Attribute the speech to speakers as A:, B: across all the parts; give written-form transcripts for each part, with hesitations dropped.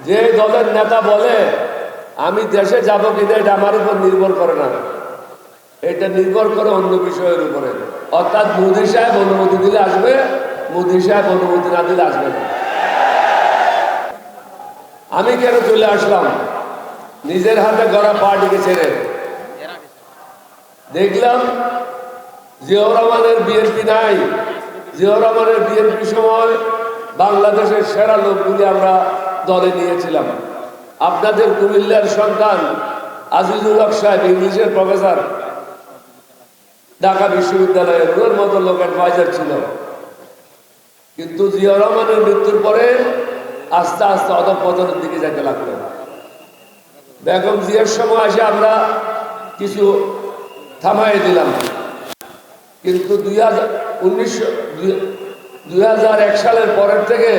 A: যে দলের নেতা বলে আমি দেশে যাব কিনা এটা আমার উপর নির্ভর করে না, এটা নির্ভর করে অন্য বিষয়ের উপরে। অর্থাৎ মোদী সাহেব অনুমতি দিলে আসবে, মোদী সাহেব অনুমতি না দিলে আসবে না। আমি কেন চলে আসলাম নিজের হাতে গড়া পার্টিকে ছেড়ে? দেখলাম জিয়াউর রহমানের বিএনপি নাই। জিয়াউর রহমানের বিএনপি সময় বাংলাদেশের সেরা লোকগুলি আমরা দলে নিয়েছিলাম। আপনাদের কুমিল্লার সন্তান আজিজুল হক সাহেব ইংলিশের প্রফেসর, ঢাকা বিশ্ববিদ্যালয়ের ওর মতো লোক অ্যাডভাইজার ছিল। কিন্তু জিয়াউর রহমানের মৃত্যুর পরে আস্তে আস্তে অধঃপতনের দিকে যেতে লাগলো। বেগম জিয়ার সময় এসে আমরা কিছু থামাই দিলাম, কিন্তু 2001 সালের পরের থেকে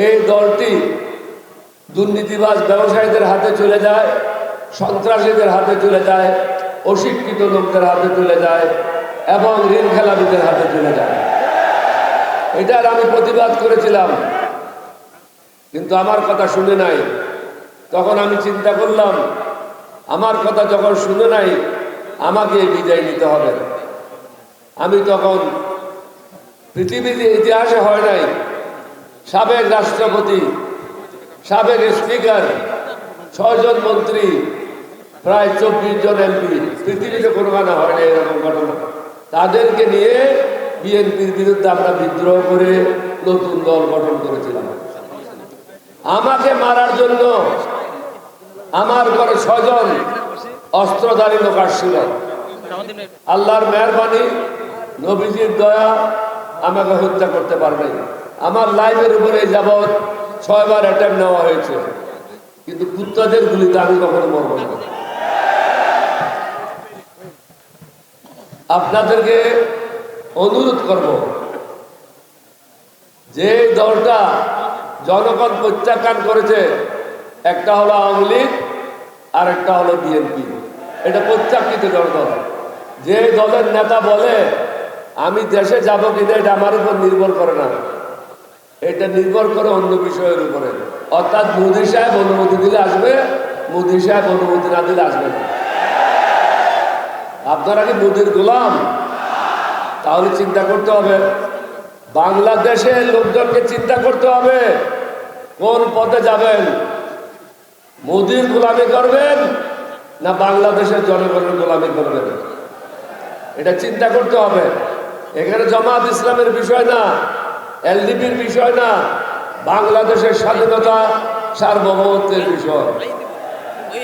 A: এই দলটি দুর্নীতিবাজ ব্যবসায়ীদের হাতে চলে যায়, সন্ত্রাসীদের হাতে চলে যায়, অশিক্ষিত লোকদের হাতে চলে যায় এবং ঋণ খেলাপিদের হাতে চলে যায়। এটার আমি প্রতিবাদ করেছিলাম, কিন্তু আমার কথা শুনে নাই। তখন আমি চিন্তা করলাম, আমার কথা যখন শুনে নাই আমাকে বিদায় নিতে হবে। আমি তখন পৃথিবীর ইতিহাসে হয় নাই সাবেক রাষ্ট্রপতি, সাবেক স্পিকার, 6 জন মন্ত্রী, প্রায় 24 জন এমপি, পৃথিবীতে কোনোখানে হয় না এরকম ঘটনা। তাদেরকে নিয়ে বিএনপির বিরুদ্ধে আমরা বিদ্রোহ করে নতুন দল গঠন করেছিলাম। আমাকে মারার জন্য আমার ঘরে 6 জন অস্ত্রধারী লোক আসছিল। আল্লাহর মেহরবানি, নবীজির দয়া, আমাকে হত্যা করতে পারবে। আমার লাইফের উপরে যাবৎ 6 বার অ্যাটেম্প নেওয়া হয়েছে, কিন্তু কুত্তাদের গুলিতে আমি কখনো মরব না। আপনাদেরকে অনুরোধ করব, যে দলটা জনগণ প্রত্যাখ্যান করেছে, একটা হলো আওয়ামী লীগ আর একটা হলো বিএনপি। এটা প্রত্যাখ্যিত দল। যে দলের নেতা বলে আমি দেশে যাব কিনা এটা আমার উপর নির্ভর করে না, এটা নির্ভর করে অন্য বিষয়ের উপরে। অর্থাৎ মোদী সাহেব অনুমতি দিলে আসবে, মোদী সাহেব অনুমতি না দিলে আসবে না। আপনারা কি মোদীর গোলাম? তাহলে চিন্তা করতে হবে, বাংলাদেশের লোকজনকে চিন্তা করতে হবে কোন পথে যাবেন। মোদীর গোলামি করবেন না বাংলাদেশের জনগণের গোলামি করবেন, এটা চিন্তা করতে হবে। এখানে জামাত ইসলামের বিষয় না, এলডিপির বিষয় না, বাংলাদেশের স্বাধীনতা সার্বভৌমত্বের বিষয়।